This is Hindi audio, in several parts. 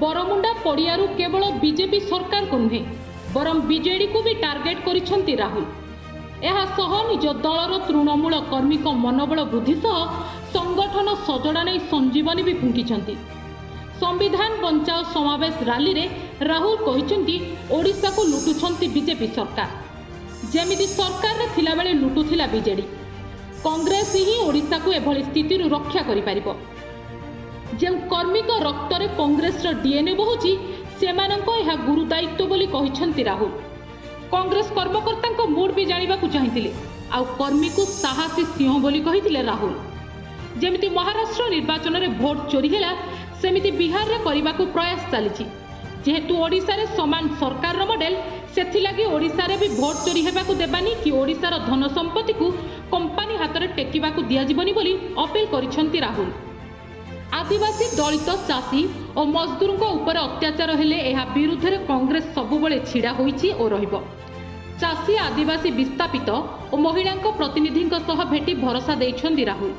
बरमुंडा पड़ियारू केवल बीजेपी सरकार को नुहे बरम बीजेडी को भी टार्गेट करिसेंती राहुल। यह सह निज दलर तृणमूल कर्मी मनोबल वृद्धि सह संगठन सजड़ा नहीं संजीवनी भी फुंकी। संविधान बंचाओ समावेश रैली रे राहुल कहते ओडिशा को लुटुछंती बीजेपी सरकार, जेमिति सरकार रे थिला बेले लुटुथिला बीजेडी। कांग्रेस ही ओडिशा को एभली स्थिति रक्षा करि परिबो। जे कर्मी रक्त रे कांग्रेस डीएनए बहुची सेमानंको यह गुरुदायित्व बोली कहिसेंती राहुल। कांग्रेस कर्मकर्ता मूड भी जानिबा को चाहिथिले आ कर्मी को साहसी सिंह बोली कहिथिले राहुल। जेमिति महाराष्ट्र निर्वाचन रे भोट चोरी हैला सेमिति बिहार रे करबा को प्रयास चली। जेहेतु ओडिशा रे समान सरकार रो मॉडल सेथिलागी ओडिशा रे भी भोट चोरी हेबा को देबानी कि ओडिशा रो धन संपत्ति को कंपनी हाथ रे टेकिबा को दिया जीवनी बोली अपील करिसेंती राहुल। आदिवासी दलित चाषी और मजदूर उपर अत्याचार हेले एहा विरुद्ध रे कांग्रेस सबुबले छिड़ा होईची और रहिबो। चाषी आदिवासी विस्थापित और महिला प्रतिनिधि सह भेटी भरोसा देइछंती राहुल।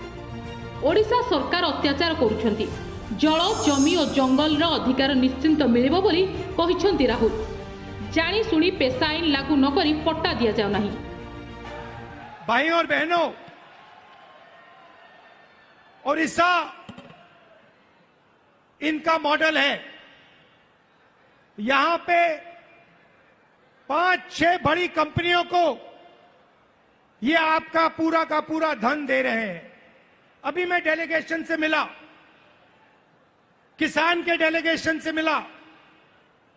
ओडिशा सरकार अत्याचार करुछंती, जल जमी और जंगल अधिकार निश्चिंत मिलिबो बोली कहिछंती राहुल। जानी सुनी पेशा आईन लागू न करी पट्टा दिया जाऊ नहीं। भाई और बहनों, ओडिशा इनका मॉडल है। यहां पे 5-6 बड़ी कंपनियों को ये आपका पूरा का पूरा धन दे रहे हैं। अभी मैं डेलीगेशन से मिला, किसान के डेलीगेशन से मिला,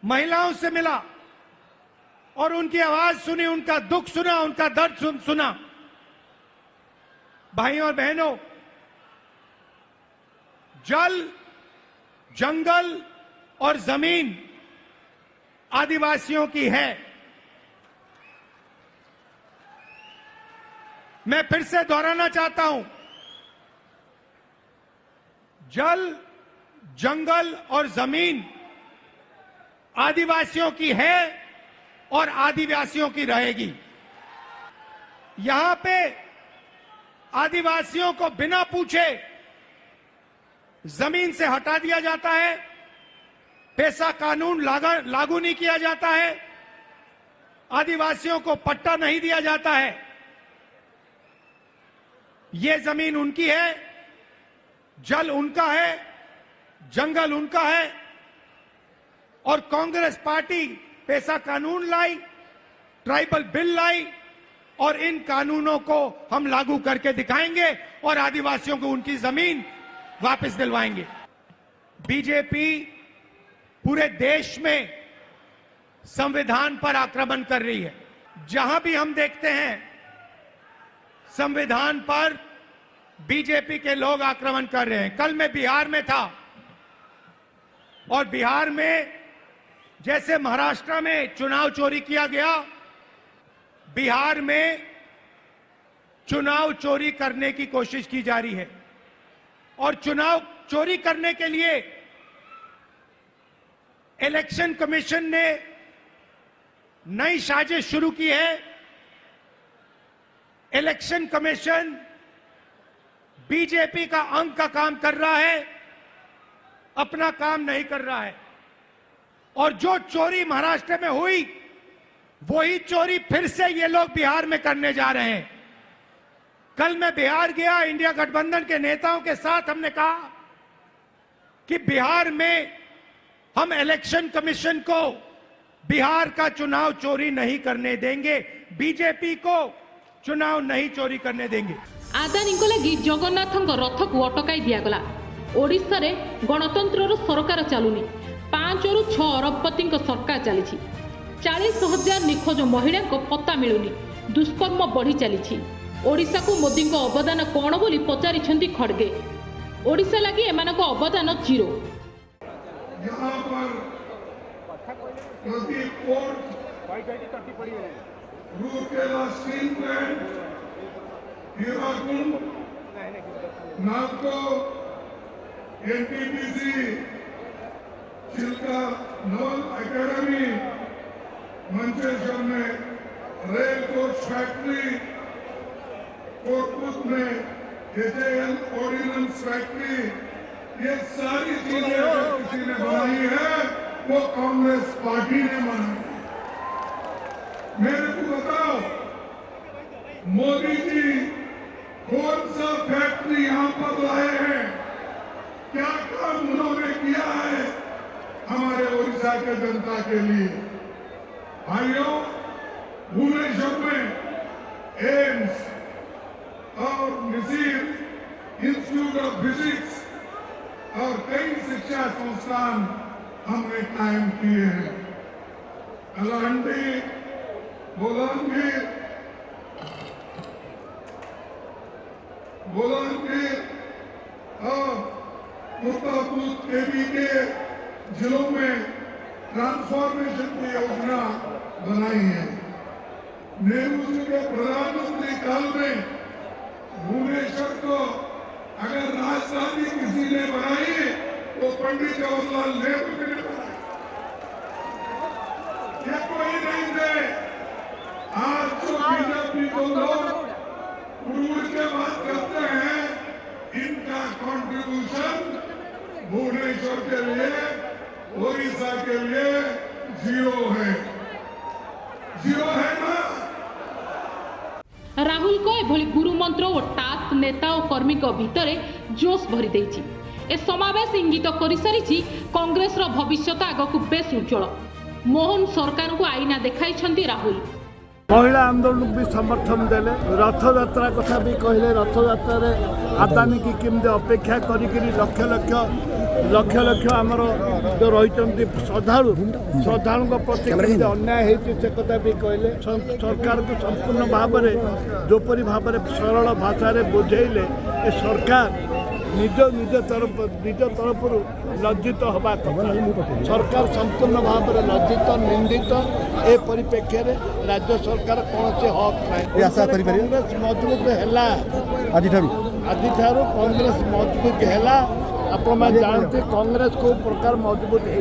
महिलाओं से मिला और उनकी आवाज सुनी, उनका दुख सुना, उनका दर्द सुना। भाइयों और बहनों, जल, जंगल और जमीन आदिवासियों की है। मैं फिर से दोहराना चाहता हूं, जल, जंगल और जमीन आदिवासियों की है और आदिवासियों की रहेगी। यहां पे आदिवासियों को बिना पूछे जमीन से हटा दिया जाता है, पेशा कानून लागू नहीं किया जाता है, आदिवासियों को पट्टा नहीं दिया जाता है। ये जमीन उनकी है, जल उनका है, जंगल उनका है और कांग्रेस पार्टी पेशा कानून लाई, ट्राइबल बिल लाई और इन कानूनों को हम लागू करके दिखाएंगे और आदिवासियों को उनकी जमीन वापस दिलवाएंगे। बीजेपी पूरे देश में संविधान पर आक्रमण कर रही है। जहां भी हम देखते हैं संविधान पर बीजेपी के लोग आक्रमण कर रहे हैं। कल मैं बिहार में था और बिहार में जैसे महाराष्ट्र में चुनाव चोरी किया गया, बिहार में चुनाव चोरी करने की कोशिश की जा रही है और चुनाव चोरी करने के लिए इलेक्शन कमीशन ने नई साजिश शुरू की है। इलेक्शन कमीशन बीजेपी का अंग का काम कर रहा है, अपना काम नहीं कर रहा है और जो चोरी महाराष्ट्र में हुई वही चोरी फिर से ये लोग बिहार में करने जा रहे हैं। कल मैं बिहार गया, इंडिया गठबंधन के नेताओं के साथ हमने कहा कि बिहार में हम इलेक्शन कमीशन को बिहार का चुनाव चोरी नहीं करने देंगे, बीजेपी को चुनाव नहीं चोरी करने देंगे। आदानी लगी जगन्नाथ रथ को अटकाई दिगला। ओडिशा रे गणतंत्र सरकार चलुनी, 5 ରୁ 6 अरबपति सरकार चली। 40,000 निखोज महिला को पत्ता मिलुनी, दुष्कर्म बढ़ी चली। ओडिशा को मोदी को अवदान कौन बोली पचारि खड़गे। ओडिशा लगी एमानक अवदान 0। यहाँ पर रूरकेला स्टील प्लांट, हीराकुंड, नागको, NTPC, Chilika naval academy, Mancheswar में रेल कोच फैक्ट्री, कोटपुत में एजेएल ऑर्डिनेंस फैक्ट्री, ये सारी चीजें अगर किसी ने बनाई है वो कांग्रेस पार्टी ने बनाई है। मेरे को बताओ, मोदी जी कौन सा फैक्ट्री यहां पर लाए हैं, क्या काम उन्होंने किया है हमारे ओडिशा के जनता के लिए। भाइयों, भुवनेश्वर में एम्स और निसीर इंस्टीट्यूट ऑफ फिजिक्स और कई शिक्षा संस्थान हमने कायम किए हैं। कलाहंडी, बोलांगीर और कुर्तापूत केबी के जिलों में ट्रांसफॉर्मेशन की योजना बनाई है। नेहरू जी के प्रधानमंत्री काल में भुवनेश्वर को अगर राजधानी किसी ने बनाई तो पंडित जवाहरलाल नेहरू जी ने बनाई। ये कोई नहीं थे। आज जो बीजेपी को लोग उड़ के बात करते हैं, इनका कंट्रीब्यूशन भुवनेश्वर के लिए, ओडिशा के लिए जीरो है ना। राहुल को एभली गुरुमंत्र और टास्क नेता और कर्मी भितर जोश भरी देछि। ए समावेश इंगित कर सारी कांग्रेस भविष्य आगक बेस उज्जवल। मोहन सरकार को आईना देखाई राहुल। महिला आंदोलन भी समर्थन देले। रथ यात्रा कथा भी कहले। रथ यात्रा आदानी की केमती अपेक्षा करी लक्ष लक्ष लक्ष आमर जो रही श्रद्धालु प्रति अन्याय से कथा भी कहले। सरकार को संपूर्ण भाव में जोपरी भाव में सरल भाषा बुझेले ए सरकार निज तरफ लज्जित हवा कथा। सरकार संपूर्ण भाव में लज्जित निंदित ए परिप्रेक्षी राज्य सरकार कौन से हक ना कांग्रेस मजबूत है। आज कांग्रेस मजबूत है। आप जानते कांग्रेस को प्रकार मजबूत है।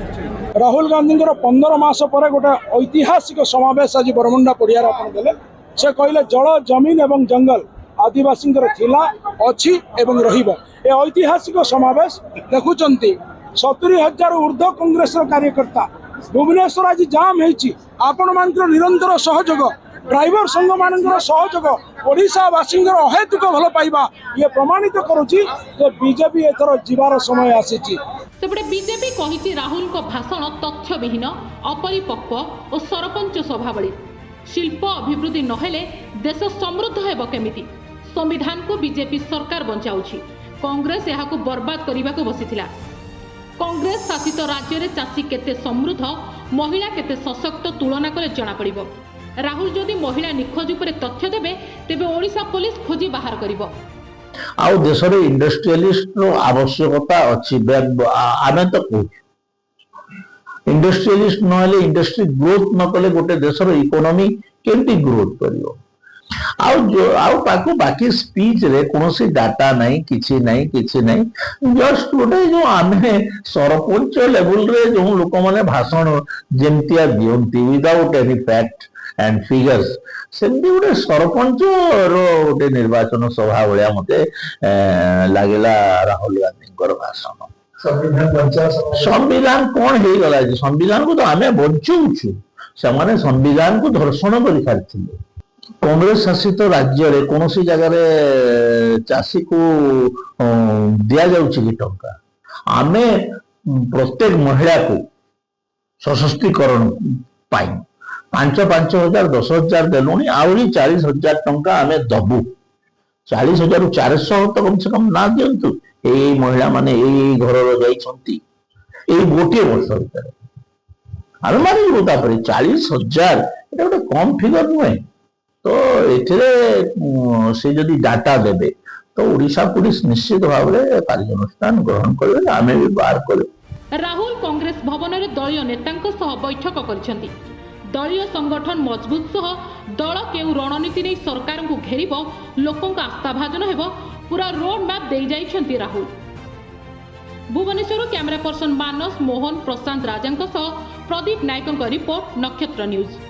राहुल गांधी 15 मास पर गोटे ऐतिहासिक समावेश आज बरमुंडा पड़ियार आपले से कहले जल जमीन एवं जंगल आदिवासी अच्छी एवं रहिबो। ए ऐतिहासिक समावेश देखुचंती 70,000 ऊर्ध्व कांग्रेस कार्यकर्ता भुवनेश्वर आज जाम होती। आपण मान निरंतर सहयोग, ड्राइवर संघ मान सहयोग, ओडिशावासी अहेतुक भल पाइबा ये प्रमाणित करुच्ची बीजेपी एथर जीवार समय आसी। सेपटे बीजेपी कही राहुल को भाषण तथ्यविहीन, अपरिपक्व और सरपंच स्वभावली। शिल्प अभिवृद्धि नहेले देश समृद्ध हेब केमिति? संविधान को बीजेपी सरकार बंचाउछि। कांग्रेस यहाकू बर्बाद करने को बसीथिला। कांग्रेस शासित राज्य में चाषी केते समृद्ध, महिला केते सशक्त तुलना करे जना पड़िबो। राहुल जदि महिला निखोज उपर तथ्य देबे तेबे ओडिशा पुलिस खोजी बाहर करिबो। आउ देश रे इंडस्ट्रियलिस्ट रो आवश्यकता अछि। आमे तो कहू इंडस्ट्रियलिस्ट नहले इंडस्ट्री ग्रोथ न कले गोटे देश रो इकोनॉमी केमती ग्रोथ करियो। आउ ताको बाकी स्पीच रे कोनोसी डाटा नहीं, किछि नहीं जस्ट गोटे जो आमे सरपंच लेवल रे जो लोक माने भाषण जेमतिया दियंती without any fact and figures, सेमती गोटे सरपंच रो गोटे निर्वाचन सभा भलिया मते लागेला राहुल गांधी भाषण। संविधान कौन हो गला? संविधान को तो आमे बंचुछु, से संविधान को धर्षण कर सारी। कांग्रेस शासित राज्य रे कौन सी जगह चाषी को दिया जाउछि कि टंका? आमे प्रत्येक महिला को सशक्तिकरण पाई 5,000 10,000 देलुनी। आहरी 40,000 टंका आमे दबु। 40,000 400 तो कम से कम ना दियंतु। ए महिला माने ए घर जाइछंती ए गोटे वर्ष भीतर आमे मानिबो। तापर 40,000 एटा गोटे कम फिगर नुहे। तो एथिरे से जदि डाटा देबे तो ओडिशा पुलिस निश्चित भाव में कार्यानुष्ठान ग्रहण करे। आमे भी बाहर करे। राहुल कांग्रेस भवन में दलीय नेतांक सह बैठक करिसेंती। दलीय संगठन मजबूत सह दल केउ रणनीति नहीं सरकार को घेरिबो, लोकों का आस्थाभाजन हेबो, पूरा रोड मैप दे जाइछंती राहुल। भुवनेश्वर कैमरा पर्सन मानस मोहन प्रशांत राजांक सह प्रदीप नायकଙ୍କ रिपोर्ट, नक्षत्र न्यूज।